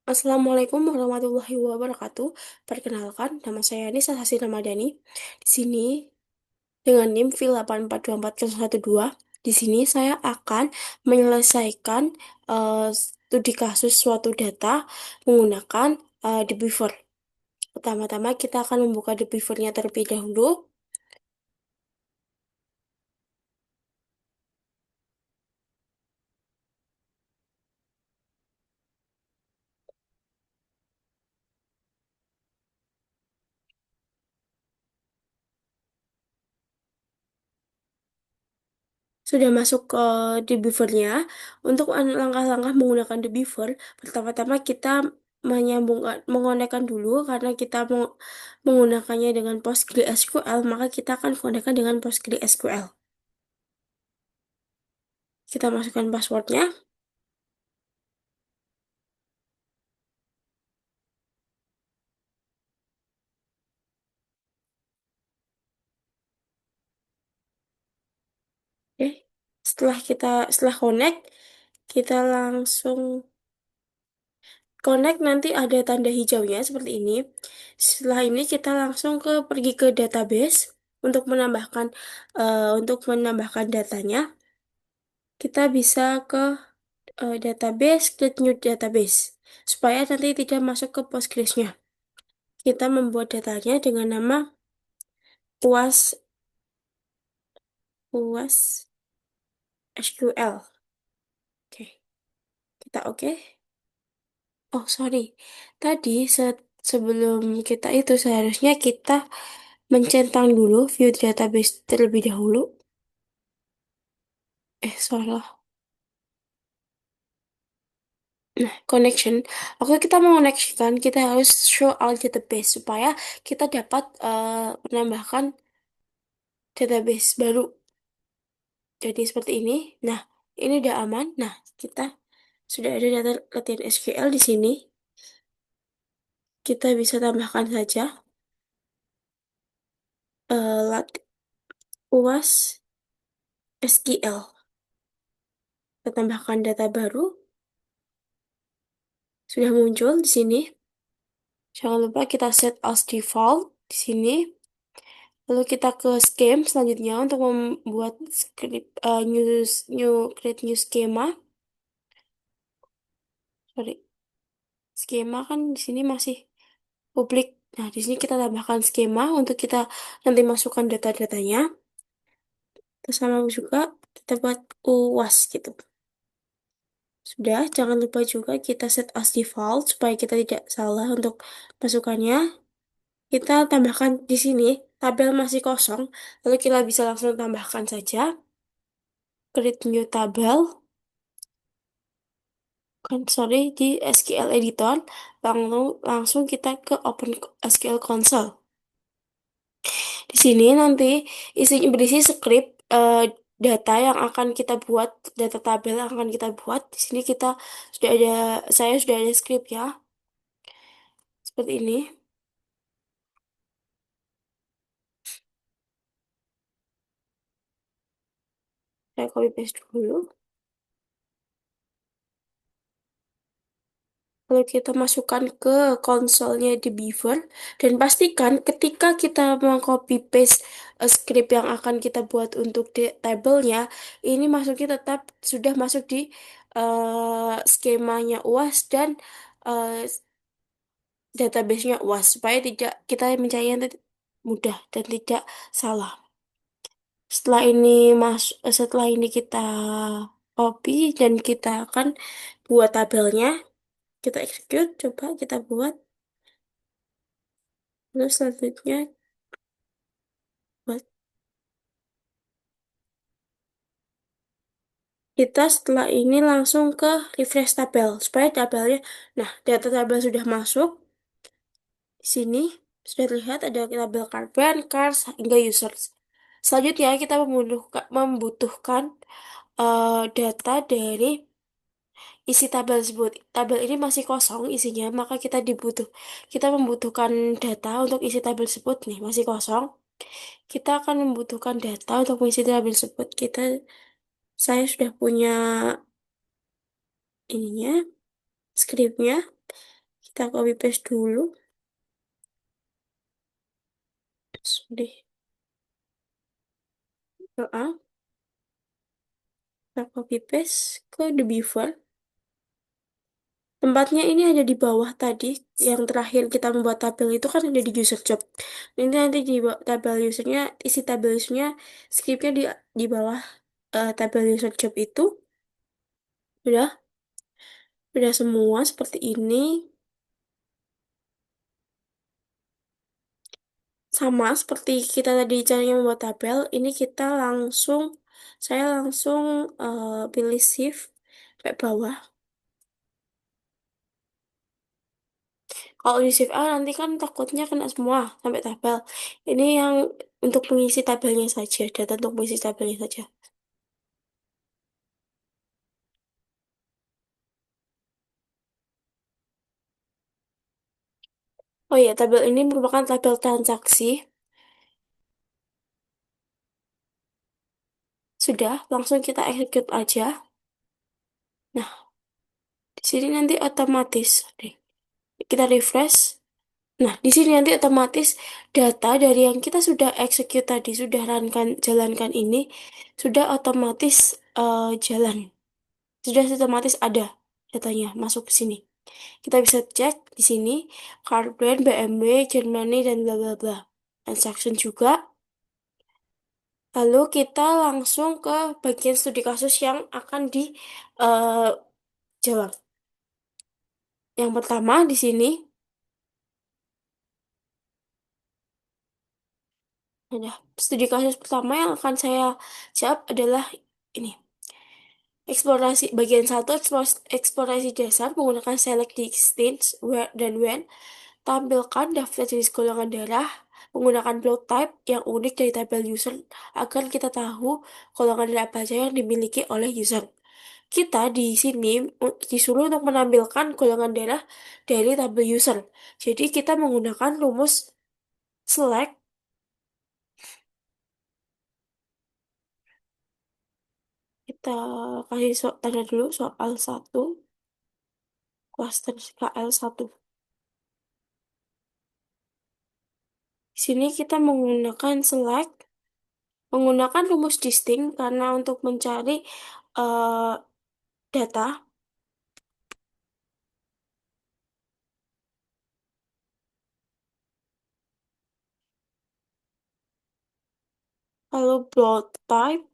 Assalamualaikum warahmatullahi wabarakatuh. Perkenalkan, nama saya Nisa Hasi Ramadhani. Di sini dengan NIM fil 8424012. Di sini saya akan menyelesaikan studi kasus suatu data menggunakan The Beaver. Pertama-tama kita akan membuka The Beaver-nya terlebih dahulu. Sudah masuk ke The Beaver-nya. Untuk langkah-langkah menggunakan The Beaver, pertama-tama kita mengonekkan dulu karena kita menggunakannya dengan PostgreSQL, maka kita akan konekkan dengan PostgreSQL. Kita masukkan passwordnya. Oke. Setelah connect, kita langsung connect, nanti ada tanda hijaunya seperti ini. Setelah ini kita langsung pergi ke database untuk menambahkan datanya. Kita bisa ke database, create new database, supaya nanti tidak masuk ke Postgres-nya. Kita membuat datanya dengan nama UAS UAS SQL. Oke, kita oke. Oh, sorry. Tadi sebelum kita itu seharusnya kita mencentang dulu view database terlebih dahulu. Salah. Nah, connection. Oke, kita mengoneksikan, kita harus show all database supaya kita dapat menambahkan database baru. Jadi seperti ini. Nah, ini udah aman. Nah, kita sudah ada data latihan SQL di sini. Kita bisa tambahkan saja lat UAS SQL. Kita tambahkan data baru. Sudah muncul di sini. Jangan lupa kita set as default di sini. Lalu kita ke scheme selanjutnya untuk membuat script create new schema. Sorry, skema kan di sini masih publik. Nah, di sini kita tambahkan skema untuk kita nanti masukkan data-datanya. Terus sama juga kita buat UAS gitu. Sudah, jangan lupa juga kita set as default supaya kita tidak salah untuk masukannya. Kita tambahkan di sini, tabel masih kosong, lalu kita bisa langsung tambahkan saja. Create new tabel, kan sorry, di SQL editor, langsung kita ke Open SQL Console. Di sini nanti isinya berisi script data yang akan kita buat, data tabel yang akan kita buat. Di sini sudah ada, saya sudah ada script ya, seperti ini. Saya copy paste dulu. Lalu kita masukkan ke konsolnya di Beaver dan pastikan ketika kita meng-copy paste script yang akan kita buat untuk tabelnya, ini masuknya tetap sudah masuk di skemanya UAS dan eh, database-nya UAS supaya tidak kita mencarinya nanti mudah dan tidak salah. Setelah ini kita copy dan kita akan buat tabelnya. Kita execute, coba kita buat. Lalu selanjutnya buat kita setelah ini langsung ke refresh tabel supaya tabelnya, nah data tabel sudah masuk. Di sini sudah terlihat ada tabel carbon, cars, hingga users. Selanjutnya kita membutuhkan data dari isi tabel tersebut. Tabel ini masih kosong isinya, maka kita membutuhkan data untuk isi tabel tersebut nih, masih kosong. Kita akan membutuhkan data untuk mengisi tabel tersebut. Saya sudah punya ininya, scriptnya. Kita copy paste dulu. Sorry. Heeh. Kita copy paste ke the beaver. Tempatnya ini ada di bawah tadi. Yang terakhir kita membuat tabel itu kan ada di user job. Ini nanti di tabel usernya, isi tabel usernya, scriptnya di bawah tabel user job itu. Udah, udah semua seperti ini. Sama seperti kita tadi caranya membuat tabel, ini kita langsung, saya langsung pilih shift sampai bawah. Kalau di shift A nanti kan takutnya kena semua sampai tabel. Ini yang untuk mengisi tabelnya saja, data untuk mengisi tabelnya saja. Oh iya, tabel ini merupakan tabel transaksi. Sudah, langsung kita execute aja. Nah, di sini nanti otomatis. Oke, kita refresh. Nah, di sini nanti otomatis data dari yang kita sudah execute tadi, sudah jalankan ini, sudah otomatis jalan. Sudah otomatis ada datanya masuk ke sini. Kita bisa cek di sini, car brand, BMW, Germany, dan bla bla bla. Transaction juga. Lalu kita langsung ke bagian studi kasus yang akan dijawab. Yang pertama di sini, ada studi kasus pertama yang akan saya jawab adalah ini. Eksplorasi bagian satu eksplorasi dasar menggunakan select distance where dan when. Tampilkan daftar jenis golongan darah menggunakan blood type yang unik dari tabel user agar kita tahu golongan darah apa saja yang dimiliki oleh user. Kita di sini disuruh untuk menampilkan golongan darah dari tabel user. Jadi kita menggunakan rumus select. Kita kasih tanda dulu soal satu, cluster KL1. Di sini kita menggunakan select, menggunakan rumus distinct karena untuk mencari eh, data, lalu blood type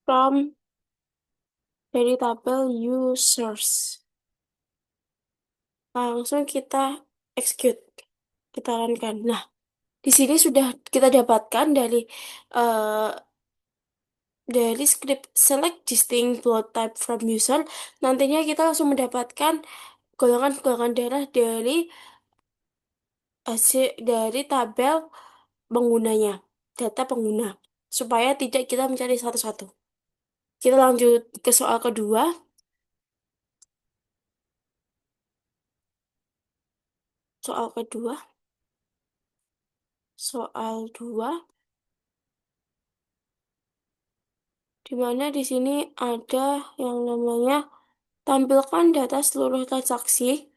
from dari tabel users. Langsung kita execute, kita runkan. Nah, di sini sudah kita dapatkan eh, dari script select distinct blood type from user. Nantinya kita langsung mendapatkan golongan-golongan darah dari tabel penggunanya, data pengguna, supaya tidak kita mencari satu-satu. Kita lanjut ke soal kedua. Soal kedua, soal 2, di mana di sini ada yang namanya tampilkan data seluruh transaksi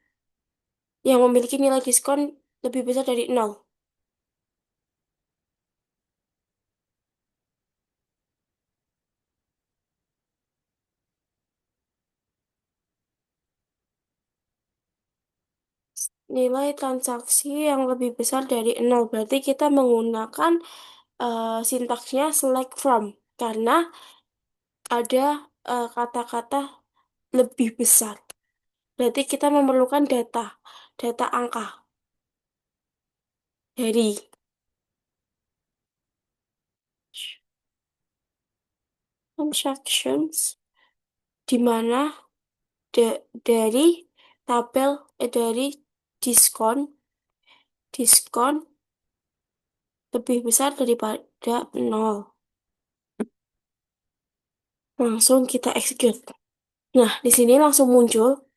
yang memiliki nilai diskon lebih besar dari 0. Nilai transaksi yang lebih besar dari 0 berarti kita menggunakan sintaksnya select from karena ada kata-kata lebih besar. Berarti kita memerlukan data angka dari transactions di mana dari tabel dari diskon diskon lebih besar daripada 0. Langsung kita execute. Nah, di sini langsung muncul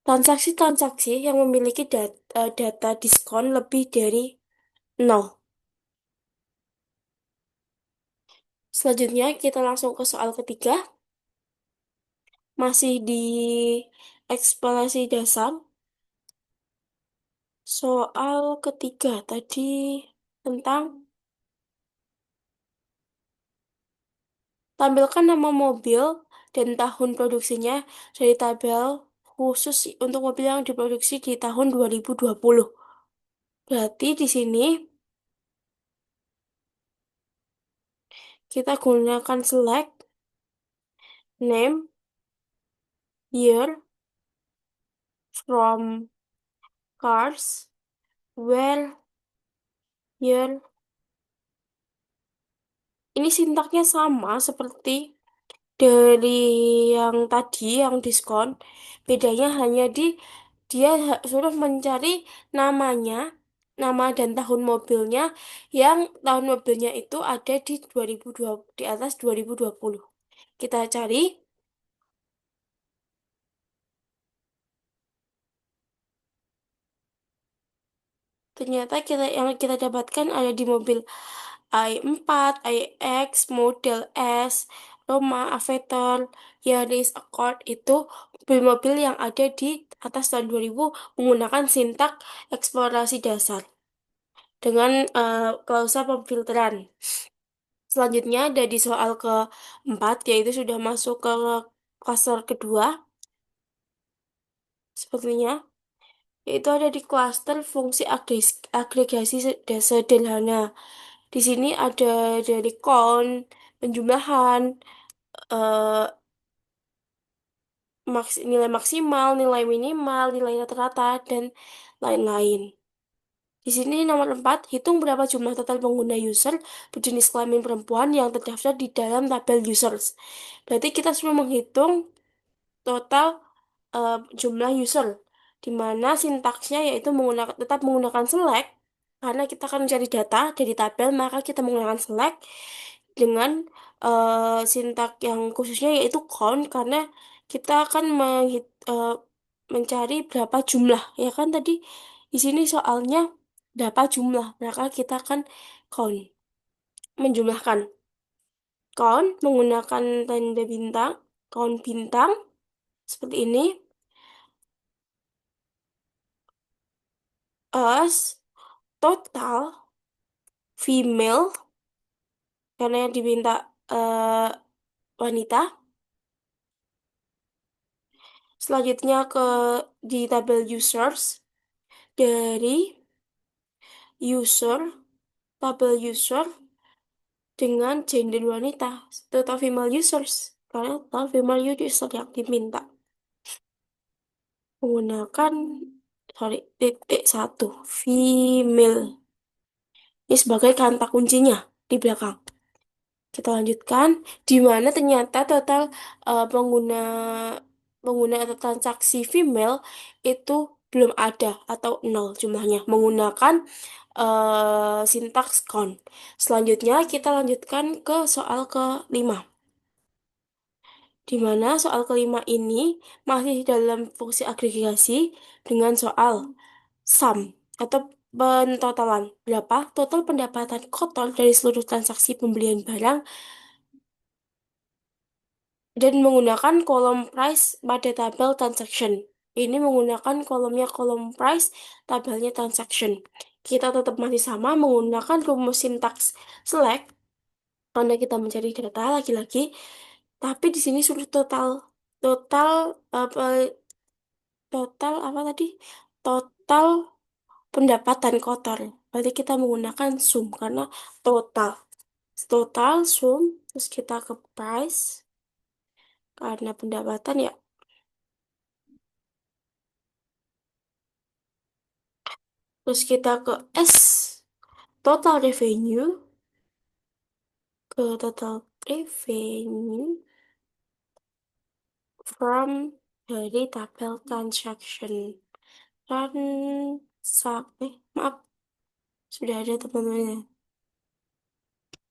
transaksi-transaksi yang memiliki data diskon lebih dari 0. Selanjutnya kita langsung ke soal ketiga. masih di eksplorasi dasar. Soal ketiga tadi tentang tampilkan nama mobil dan tahun produksinya dari tabel khusus untuk mobil yang diproduksi di tahun 2020. Berarti di sini kita gunakan select name year from cars where year. Ini sintaknya sama seperti dari yang tadi yang diskon. Bedanya hanya di dia suruh mencari namanya, nama dan tahun mobilnya yang tahun mobilnya itu ada di 2020, di atas 2020. Kita cari, ternyata yang kita dapatkan ada di mobil i4, iX, model S, Roma, Avetor, Yaris, Accord itu mobil-mobil yang ada di atas tahun 2000 menggunakan sintak eksplorasi dasar dengan klausa pemfilteran. Selanjutnya ada di soal keempat, yaitu sudah masuk ke klaster kedua, sepertinya, yaitu ada di klaster fungsi agregasi sederhana. Di sini ada dari count, penjumlahan, eh, nilai maksimal, nilai minimal, nilai rata-rata, dan lain-lain. Di sini nomor 4, hitung berapa jumlah total pengguna user berjenis kelamin perempuan yang terdaftar di dalam tabel users. Berarti kita sudah menghitung total jumlah user, di mana sintaksnya yaitu tetap menggunakan select, karena kita akan mencari data dari tabel, maka kita menggunakan select dengan sintak yang khususnya yaitu count, karena kita akan mencari berapa jumlah, ya kan tadi di sini soalnya berapa jumlah, maka kita akan count, menjumlahkan. Count menggunakan tanda bintang, count bintang seperti ini, as total female karena yang diminta eh, wanita. Selanjutnya di tabel users dari user tabel user dengan gender wanita, total female users, karena total female user yang diminta menggunakan, sorry, titik satu female ini sebagai kata kuncinya di belakang. Kita lanjutkan, di mana ternyata total pengguna pengguna atau transaksi female itu belum ada atau nol jumlahnya menggunakan sintaks count. Selanjutnya kita lanjutkan ke soal kelima, di mana soal kelima ini masih dalam fungsi agregasi dengan soal sum atau pentotalan berapa total pendapatan kotor dari seluruh transaksi pembelian barang dan menggunakan kolom price pada tabel transaction. Ini menggunakan kolomnya kolom price, tabelnya transaction. Kita tetap masih sama menggunakan rumus sintaks select karena kita mencari data lagi-lagi. Tapi di sini sudah total apa total apa tadi? Total pendapatan kotor. Berarti kita menggunakan sum karena total. Total sum terus kita ke price karena pendapatan ya. Terus kita ke S, total revenue, ke total revenue from dari tabel transaction. Maaf, sudah ada teman-teman.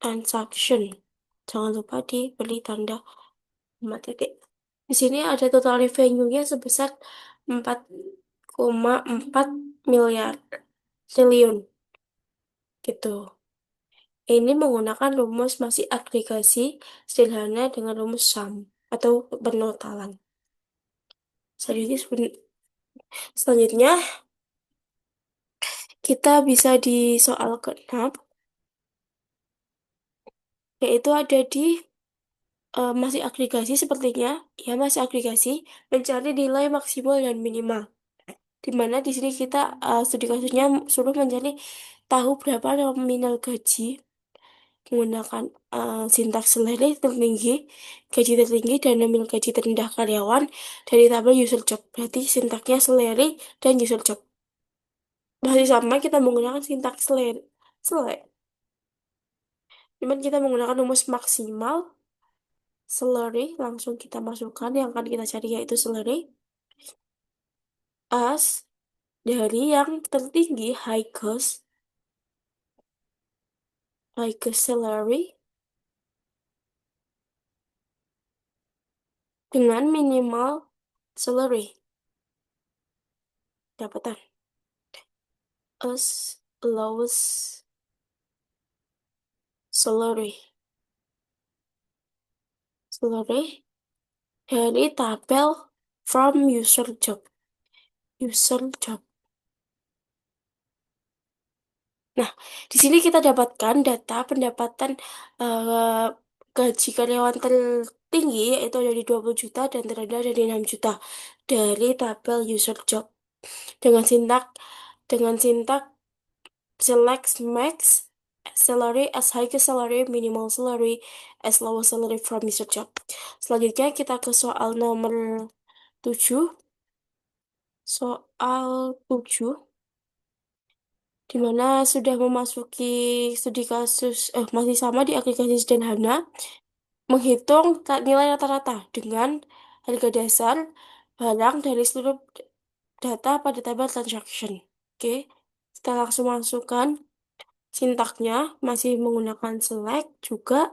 Transaction. Jangan lupa diberi tanda koma titik. Di sini ada total revenue-nya sebesar 4,4 miliar triliun. Gitu. Ini menggunakan rumus masih agregasi sederhana dengan rumus sum atau penotalan. Selanjutnya, selanjutnya kita bisa di soal ke-6, yaitu ada di masih agregasi sepertinya, ya masih agregasi, mencari nilai maksimal dan minimal. Di mana di sini kita studi kasusnya suruh mencari tahu berapa nominal gaji menggunakan sintaks seleri tertinggi, gaji tertinggi, dan nominal gaji terendah karyawan dari tabel user job. Berarti sintaknya seleri dan user job. Masih sama kita menggunakan sintaks seleri. Cuman kita menggunakan rumus maksimal seleri, langsung kita masukkan yang akan kita cari yaitu seleri as dari yang tertinggi highest salary dengan minimal salary dapatan as lowest salary dari tabel from user job. Nah, di sini kita dapatkan data pendapatan eh, gaji karyawan tertinggi yaitu dari 20 juta dan terendah dari 6 juta dari tabel user job dengan sintak select max salary as highest salary, minimal salary as lowest salary from user job. Selanjutnya kita ke soal nomor 7. Soal 7 di mana sudah memasuki studi kasus masih sama di aplikasi sederhana menghitung nilai rata-rata dengan harga dasar barang dari seluruh data pada tabel transaction. Oke, kita langsung masukkan sintaknya masih menggunakan select juga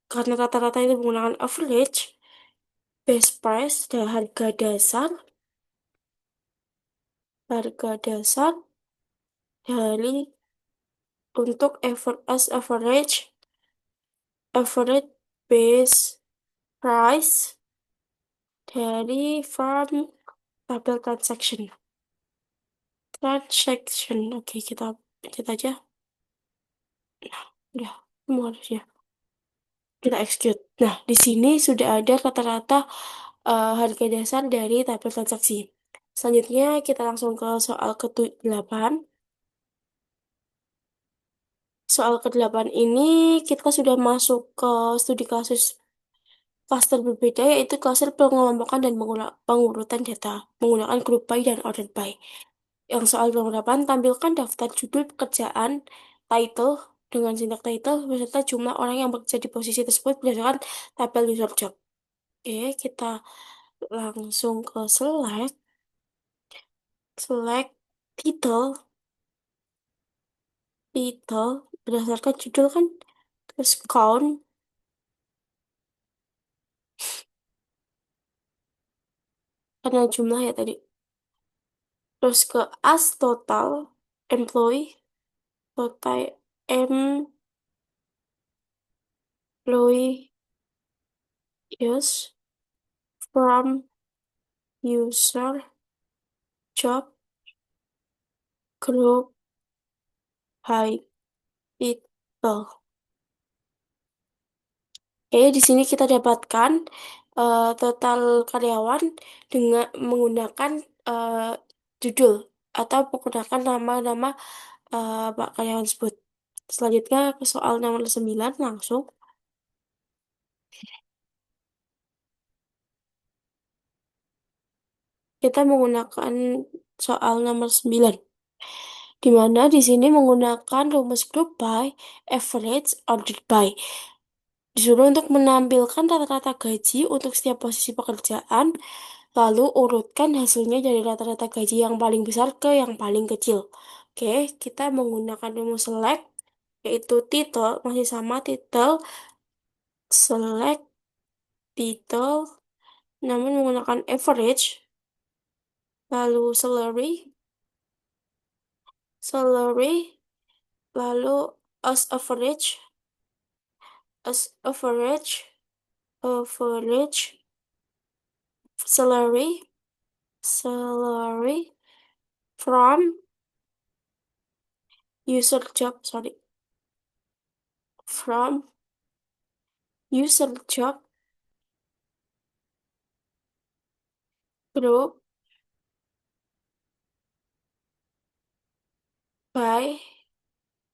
karena rata-rata itu menggunakan average, base price dan harga dasar dari untuk average base price dari from tabel transaction. Oke, kita pencet aja. Nah, udah semua harusnya kita execute. Nah, di sini sudah ada rata-rata harga dasar dari tabel transaksi. Selanjutnya kita langsung ke soal ke-8. Soal ke-8 ini kita sudah masuk ke studi kasus klaster berbeda yaitu klaster pengelompokan dan pengurutan data menggunakan group by dan order by. Yang soal nomor 8, tampilkan daftar judul pekerjaan title dengan sintak title beserta jumlah orang yang bekerja di posisi tersebut berdasarkan tabel user job. Oke, kita langsung ke select title berdasarkan judul kan, terus count karena jumlah ya tadi. Terus ke as total employee, total employee use from user job group by title. Oke, di sini kita dapatkan total karyawan dengan menggunakan eh, judul atau menggunakan nama-nama Pak karyawan tersebut. Selanjutnya ke soal nomor 9 langsung. Kita menggunakan soal nomor 9 di mana di sini menggunakan rumus group by, average, ordered by. Disuruh untuk menampilkan rata-rata gaji untuk setiap posisi pekerjaan, lalu urutkan hasilnya dari rata-rata gaji yang paling besar ke yang paling kecil. Oke, kita menggunakan rumus select, yaitu title, masih sama title, select title, namun menggunakan average, lalu salary, lalu as average, salary, salary from user job, sorry, from user job group by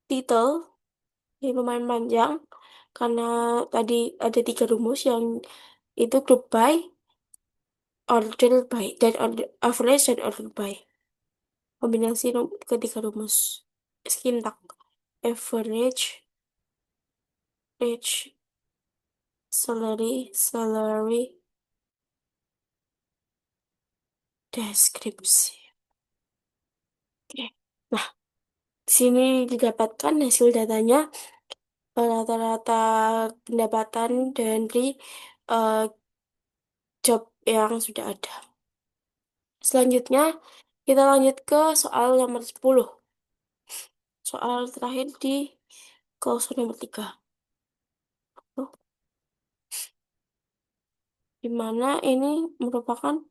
title. Ini lumayan panjang karena tadi ada tiga rumus yang itu group by, order by, dan order, average dan order by. Kombinasi ketiga rumus. Skintak. Average, age, salary, salary, deskripsi. Oke. Nah, di sini didapatkan hasil datanya rata-rata pendapatan dari eh, job yang sudah ada. Selanjutnya, kita lanjut ke soal nomor 10. Soal terakhir di klausul nomor 3. Tuh, di mana ini merupakan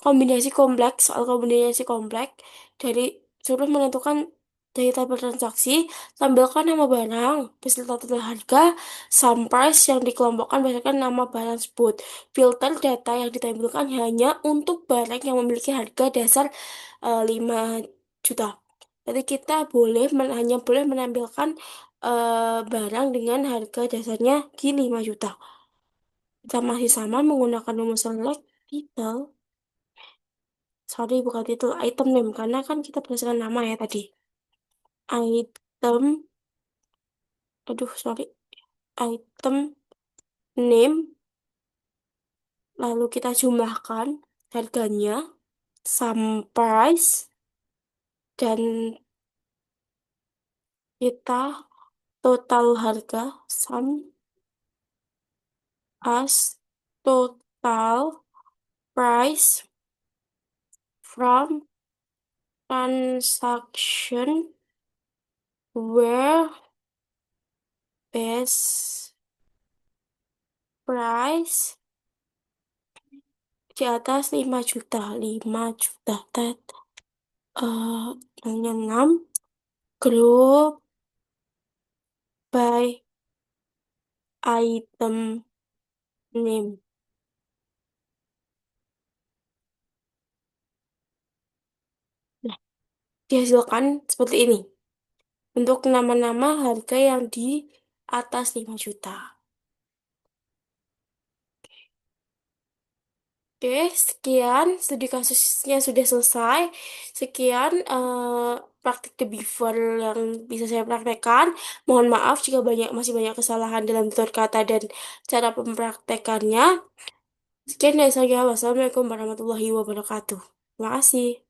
kombinasi kompleks, soal kombinasi kompleks dari suruh menentukan dari tabel transaksi, tampilkan nama barang, beserta total harga, sum price yang dikelompokkan berdasarkan nama barang tersebut. Filter data yang ditampilkan hanya untuk barang yang memiliki harga dasar 5 juta. Jadi kita hanya boleh menampilkan barang dengan harga dasarnya di 5 juta. Kita masih sama menggunakan rumus select title. Sorry, bukan title, item name. Karena kan kita berdasarkan nama ya tadi. Item, aduh sorry. Item name, lalu kita jumlahkan harganya, sum price, dan kita total harga, sum as total price from transaction where best price di atas 5 juta. 5 juta. Nolnya 6. Grup by item name. Nah, dihasilkan seperti ini. Untuk nama-nama harga yang di atas 5 juta. Oke, sekian studi kasusnya sudah selesai. Sekian praktik The Beaver yang bisa saya praktekkan. Mohon maaf jika masih banyak kesalahan dalam tutur kata dan cara mempraktekannya. Sekian dari saya. Wassalamualaikum warahmatullahi wabarakatuh. Terima kasih.